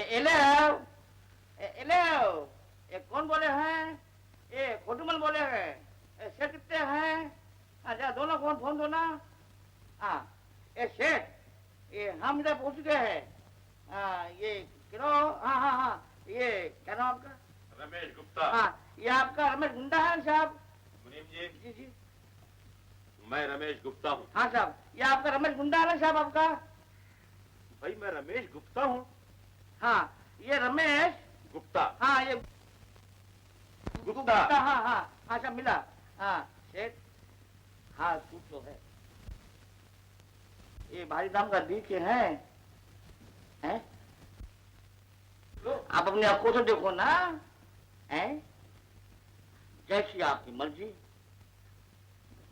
Hello hello, ये कौन बोले हैं? ये खोटूमल बोले हैं। सेठ कितने हैं? अच्छा दोनों फोन फोन दो ना। हाँ ये सेठ, ये हम इधर पहुंच गए हैं। हाँ ये क्यों? हाँ हाँ हाँ, ये क्या नाम आपका? रमेश गुप्ता। हाँ ये आपका रमेश गुंडा है साहब? मुनीम जी। जी जी मैं रमेश गुप्ता हूँ। हाँ साहब, ये आपका रमेश गुंडा है ना साहब आपका? भाई मैं रमेश गुप्ता हूँ। हाँ ये रमेश गुप्ता। हाँ ये गुप्ता। हाँ हाँ हाँ साहब मिला। हाँ सेठ, हाँ सूट तो है। ये भारी दाम का दी के हैं? आप अपनी आंखों से देखो ना, हैं? जैसी आपकी मर्जी।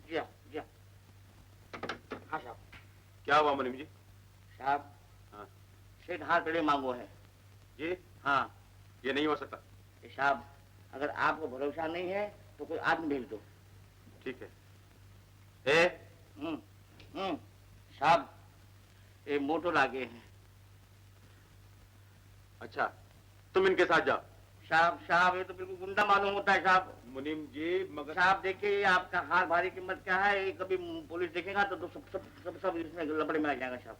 जी जी हाँ साहब। क्या हुआ मुनीम जी? साहब हाँ सेठ हाथ खड़े मांगो है। जी? हाँ ये नहीं हो सकता। साहब अगर आपको भरोसा नहीं है तो कोई आदमी भेज दो। ठीक है। साहब ये मोटो लागे हैं। अच्छा तुम इनके साथ जाओ। साहब ये तो बिल्कुल गुंडा मालूम होता है साहब। मुनीम जी मगर साहब देखिए आपका हाथ भारी कीमत क्या है, ये कभी पुलिस देखेगा तो सब सब सब सब इसमें लपड़े में आ जाएगा साहब।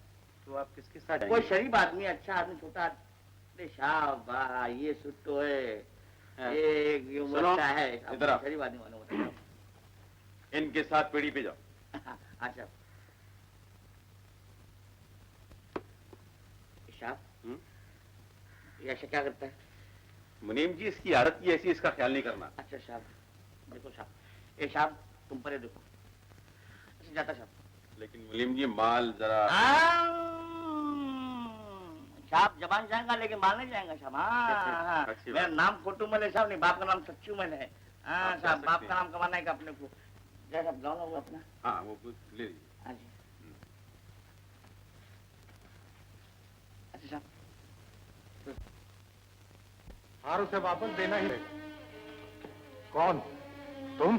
तो आप किसके साथ कोई शरीफ आदमी, अच्छा आदमी, छोटा आदमी। साहब वाह ये सुट तो है, ये अच्छा है, शरीफ आदमी मालूम होता है। इनके साथ पेड़ी पे जाओ। अच्छा साहब ये ऐसा क्या करता है? मुनीम जी इसकी आदत ही ऐसी, इसका ख्याल नहीं करना। अच्छा साहब देखो साहब, ये साहब तुम परे देखो। अच्छा जाता साहब। लेकिन मुनीम जी माल जरा साहब जबान जाएगा लेकिन माल नहीं जाएगा साहब। हाँ मेरा नाम खोटूमल है साहब, नहीं बाप का नाम सच्चूमल है। हाँ साहब बाप का नाम कमाना है का अपने को। जैसा लाओ वो अपना। हाँ वो ले लीजिए। हाँ जी अच्छा साहब हार उसे वापस देना ही है। कौन? तुम?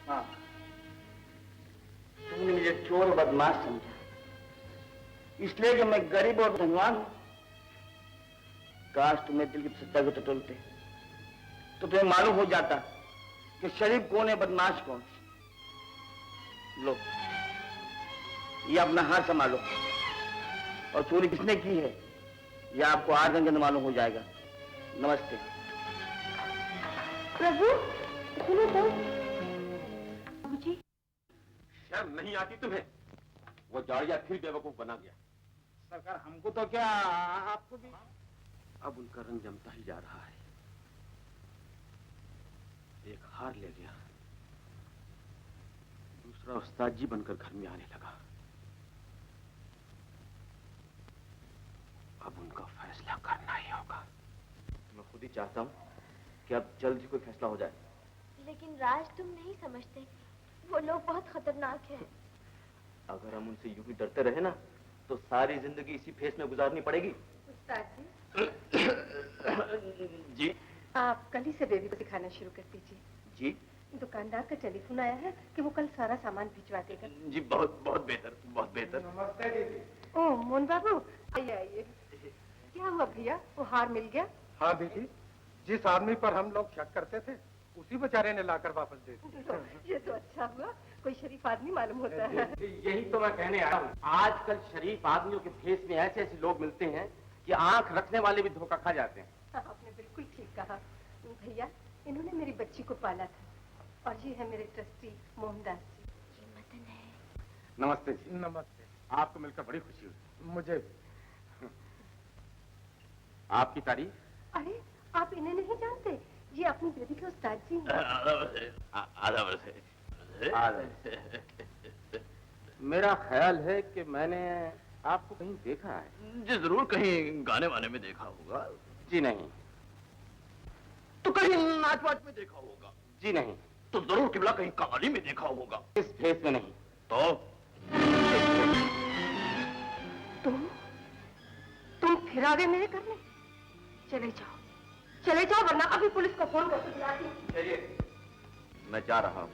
हाँ तुमने मुझे चोर बदमाश समझा, इसलिए कि मैं गरीब और धनवान हूं। काश तुम्हें दिल की सच्चाई को टटोलते तो तुम्हें मालूम हो जाता कि शरीफ कौन है, बदमाश कौन। लो ये अपना हाथ संभालो, और चोरी किसने की है ये आपको 8 दिन के अंदर मालूम हो जाएगा। नमस्ते। प्रभु सुनो तो। जी शर्म नहीं आती तुम्हें? वो जाड़िया फिर बेवकूफ बना गया। सरकार हमको तो क्या, आपको भी। अब उनका रंग जमता ही जा रहा है। एक हार ले गया, दूसरा उस्ताद जी बनकर घर में आने लगा। अब उनका फैसला करना ही होगा। मैं खुद ही चाहता हूं कि अब जल्द ही कोई फैसला हो जाए। लेकिन राज तुम नहीं समझते, वो लोग बहुत खतरनाक हैं। अगर हम उनसे यूं ही डरते रहे ना तो सारी जिंदगी इसी फेस में गुजारनी पड़ेगी। उस्ताद जी आप कल ही से बेबी को सिखाना शुरू कर दीजिए। जी दुकानदार का टेलीफोन आया है कि वो कल सारा सामान भिजवा देगा। जी बहुत बहुत बेहतर, बहुत बेहतर। नमस्ते दीदी। ओ मोहन बाबू आइए आइए। क्या हुआ भैया, वो हार मिल गया? हाँ दीदी, जिस आदमी पर हम लोग शक करते थे उसी बेचारे ने लाकर वापस दे दिया। ये तो अच्छा हुआ, कोई शरीफ आदमी मालूम होता है। यही तो मैं कहने आया हूँ। आजकल शरीफ आदमियों के फेस में ऐसे ऐसे लोग मिलते हैं कि आंख रखने वाले भी धोखा खा जाते हैं। आपने बिल्कुल ठीक कहा भैया, इन्होंने मेरी बच्ची को पाला था, और ये है मेरे ट्रस्टी मोहनदास जी। ये मदन है। नमस्ते जी। नमस्ते। आपको मिलकर बड़ी खुशी हुई। मुझे आपकी तारीफ? अरे आप इन्हें नहीं जानते, ये अपनी बेटी के उस्ताद जी हैं। मेरा ख्याल है कि मैंने आपको कहीं देखा है। जी जरूर, कहीं गाने वाने में देखा होगा। जी नहीं। तो कहीं नाच वाच में देखा होगा। जी नहीं। तो जरूर किबला कहीं कहानी में देखा होगा। इस फेस में नहीं। तो तुम फिर आ गए मेरे घर में। चले जाओ वरना अभी पुलिस को फोन करके बुलाती हूं। चलिए मैं जा रहा हूं,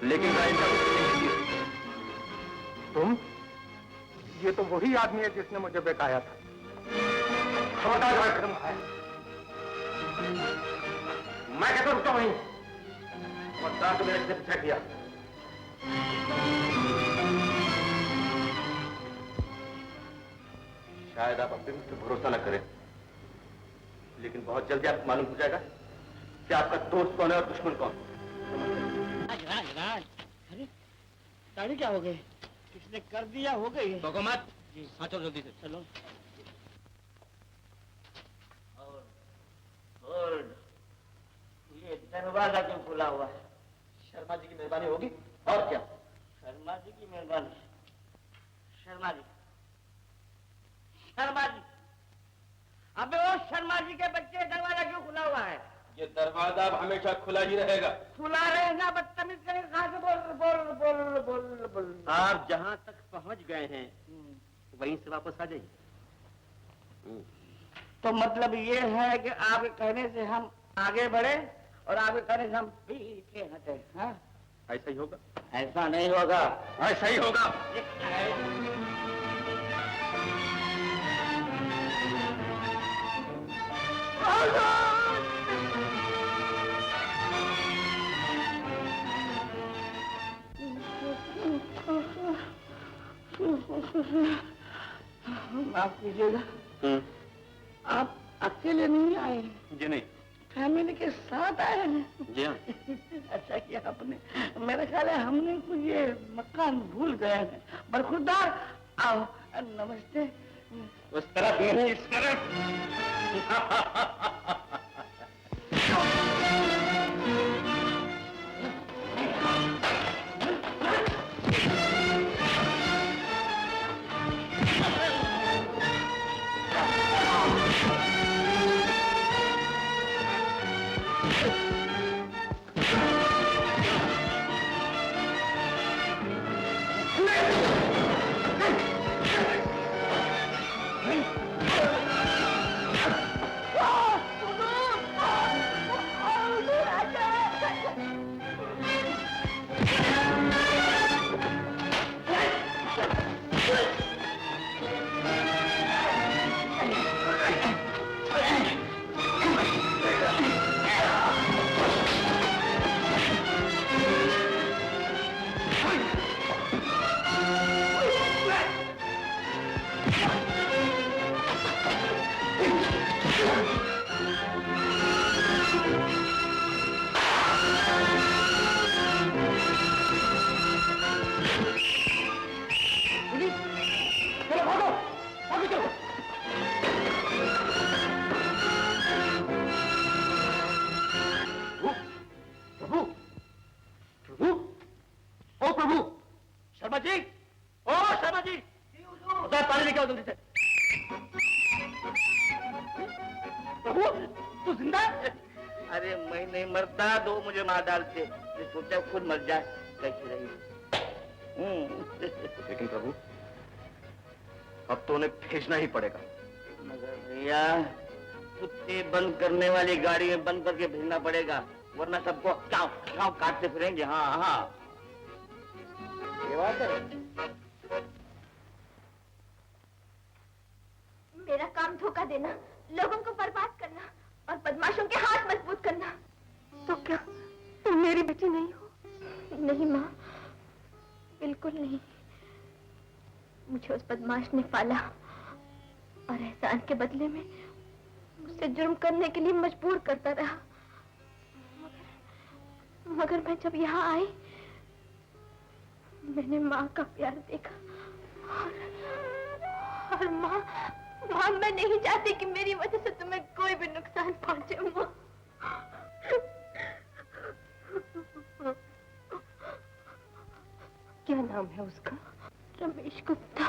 लेकिन तुम? ये तो वही आदमी है जिसने मुझे बेकाया था। खबरदार बात करूं। मैं कहता रुकता वहीं। खबरदार तो मेरे से पीछा किया। शायद आप अपने मुझ पर भरोसा न करें, लेकिन बहुत जल्दी आपको मालूम हो जाएगा कि आपका दोस्त कौन है और दुश्मन कौन। राज, अरे गाड़ी क्या हो गई? किसने कर दिया? हो गई मत जी। हाँ चलो जल्दी से चलो। और ये दरवाजा क्यों खुला हुआ है? शर्मा जी की मेहरबानी होगी और क्या। शर्मा जी की मेहरबानी? शर्मा जी, शर्मा जी, अबे वो शर्मा जी के बच्चे, दरवाजा क्यों खुला हुआ है? ये दरवाजा अब हमेशा खुला ही रहेगा। खुला रहना बदतमीज करे, कहाँ से बोल बोल बोल बोल बोल। आप जहाँ तक पहुँच गए हैं वहीं से वापस आ जाइए। तो मतलब ये है कि आपके कहने से हम आगे बढ़े और आपके कहने से हम पीछे हटे? हाँ, ऐसा ही होगा। ऐसा नहीं होगा। ऐसा ही होगा। माफ कीजिएगा, आप अकेले नहीं आए? जी नहीं, फैमिली के साथ आए हैं? जी हाँ। अच्छा किया आपने। मेरा ख्याल है हमने कुछ ये मकान भूल गए हैं। बरखुरदार आओ। नमस्ते। उस तरफ नहीं, इस तरफ। शर्मा जी, ओ शर्मा जी, पानी लेके आओ जल्दी से। प्रभु, तू जिंदा है? अरे मैं नहीं मरता, दो मुझे मार डालते। मैं सोचा खुद मर जाए, कैसी रही। लेकिन प्रभु, अब तो उन्हें भेजना ही पड़ेगा। मगर भैया, कुत्ते बंद करने वाली गाड़ी में बंद करके भेजना पड़ेगा, वरना सबको काव काव काटते फिरेंगे। हाँ हाँ, ये बात है। मेरा काम धोखा देना, लोगों को बर्बाद करना और बदमाशों के हाथ मजबूत करना। तो क्या तुम मेरी बेटी नहीं हो? नहीं माँ, बिल्कुल नहीं। मुझे उस बदमाश ने पाला और एहसान के बदले में मुझसे जुर्म करने के लिए मजबूर करता रहा। मगर मैं जब यहाँ आई, मैंने माँ का प्यार देखा और माँ, मैं नहीं चाहती कि मेरी वजह से तुम्हें कोई भी नुकसान पहुंचे। माँ, क्या नाम है उसका? रमेश गुप्ता।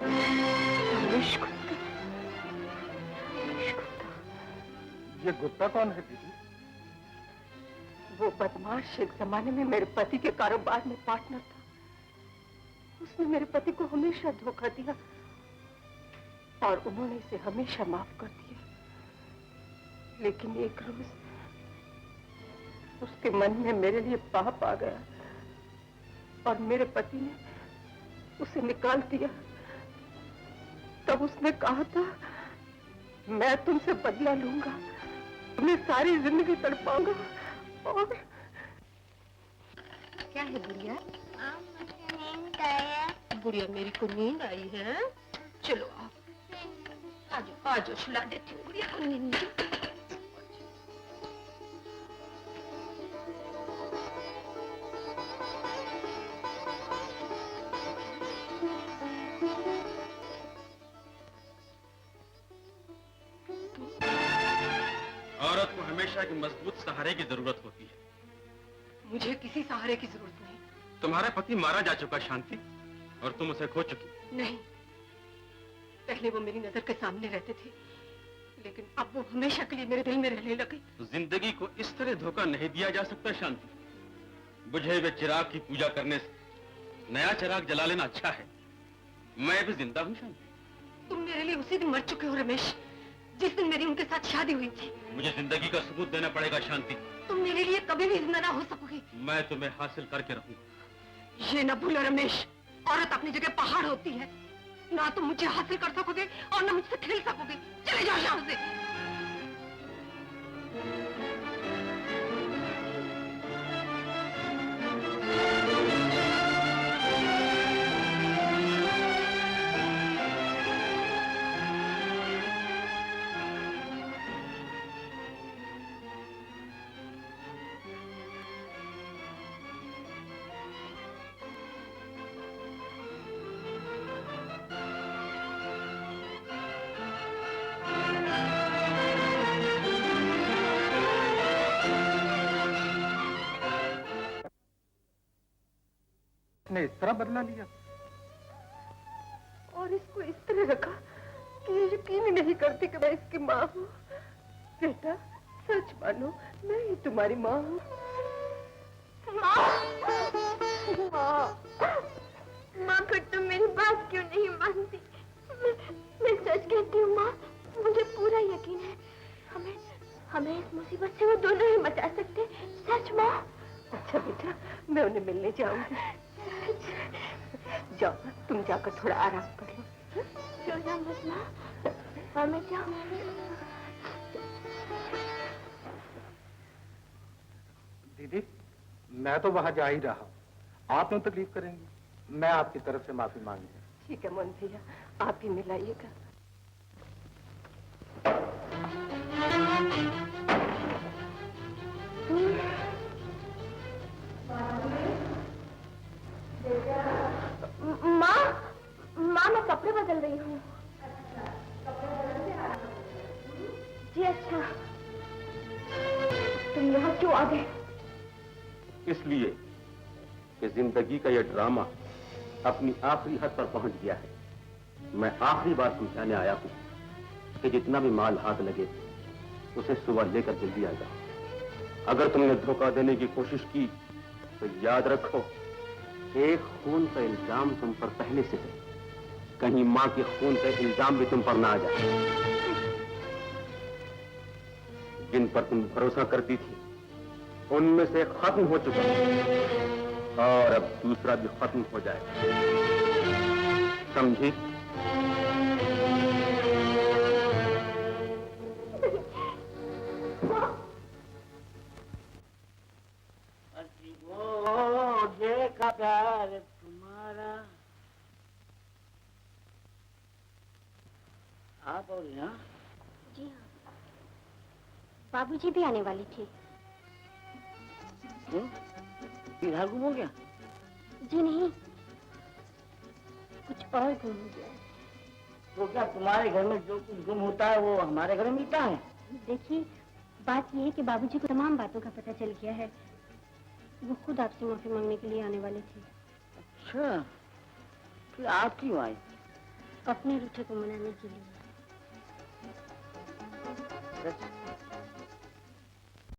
रमेश गुप्ता। रमेश गुप्ता। ये गुप्ता कौन है दीदी? वो बदमाश एक जमाने में मेरे पति के कारोबार में पार्टनर था। उसने मेरे पति को हमेशा धोखा दिया और उन्होंने इसे हमेशा माफ कर दिया। लेकिन एक रोज उसके मन में मेरे लिए पाप आ गया और मेरे पति ने उसे निकाल दिया। तब उसने कहा था मैं तुमसे बदला लूंगा, तुम्हें सारी जिंदगी तड़पाऊंगा। और क्या है गुड़िया? गुड़िया मेरी को नींद आई है। चलो आओ, आजो आजो, सुला देती हूँ गुड़िया को नींद। औरत को हमेशा एक मजबूत सहारे की जरूरत होती है। मुझे किसी सहारे की जरूरत नहीं। तुम्हारा पति मारा जा चुका शांति, और तुम उसे खो चुकी। नहीं, पहले वो मेरी नजर के सामने रहते थे, लेकिन अब वो हमेशा के लिए मेरे दिल में रहने लगे। तो जिंदगी को इस तरह धोखा नहीं दिया जा सकता शांति। बुझे हुए चिराग की पूजा करने से नया चिराग जला लेना अच्छा है। मैं भी जिंदा हूँ शांति। तुम मेरे लिए उसी दिन मर चुके हो रमेश, जिस दिन मेरी उनके साथ शादी हुई थी। मुझे जिंदगी का सबूत देना पड़ेगा शांति। तुम मेरे लिए कभी भी जिंदा ना हो सकोगे। मैं तुम्हें हासिल करके रहूंगा। ये न भूलो रमेश, औरत अपनी जगह पहाड़ होती है। ना तुम मुझे हासिल कर सकोगे और ना मुझसे खेल सकोगे। चले जाओ यहाँ से। ने इस तरह बदला लिया और इसको इस तरह रखा कि ये यकीन ही नहीं करती कि मैं इसकी माँ हूँ। बेटा सच मानो, मैं ही तुम्हारी माँ हूँ। माँ फिर तुम मेरी बात क्यों नहीं मानती? मैं सच कहती हूँ माँ, मुझे पूरा यकीन है हमें इस मुसीबत से वो दोनों ही बचा सकते। सच माँ। अच्छा बेटा, मैं उन्हें मिलने जाऊंगी। जाओ, तुम जाकर थोड़ा आराम कर लो। रोना मत माँ, और मैं जाऊँ। दीदी, मैं तो वहां जा ही रहा हूँ। आप क्यों तकलीफ करेंगी? मैं आपकी तरफ से माफी मांगी। ठीक है मोहन भैया, आप ही मिलाइएगा। माँ मैं कपड़े बदल रही हूँ। जी अच्छा, तुम यहाँ क्यों आ गए? इसलिए कि जिंदगी का यह ड्रामा अपनी आखिरी हद पर पहुंच गया है। मैं आखिरी बार समझाने आया हूं कि जितना भी माल हाथ लगे उसे सुबह लेकर जल्दी आ जाओ। अगर तुमने धोखा देने की कोशिश की तो याद रखो, एक खून का इल्जाम तुम पर पहले से है। कहीं मां के खून का इल्जाम भी तुम पर ना आ जाए। जिन पर तुम भरोसा करती थी उनमें से खत्म हो चुका और अब दूसरा भी खत्म हो जाए, समझी? वो देखा प्यार तुम्हारा। आप और यहाँ? जी हाँ, बाबूजी भी आने वाली थी। क्यों? इधर गुम हो गया? जी नहीं, कुछ और गुम हो गया। तो क्या तुम्हारे घर में जो कुछ गुम होता है वो हमारे घर में मिलता है? देखिए, बात यह है कि बाबूजी को तमाम बातों का पता चल गया है। वो खुद आपसे माफी मांगने के लिए आने वाले थे। अच्छा, फिर आप क्यों आई? अपने रूठे को मनाने के लिए। सच?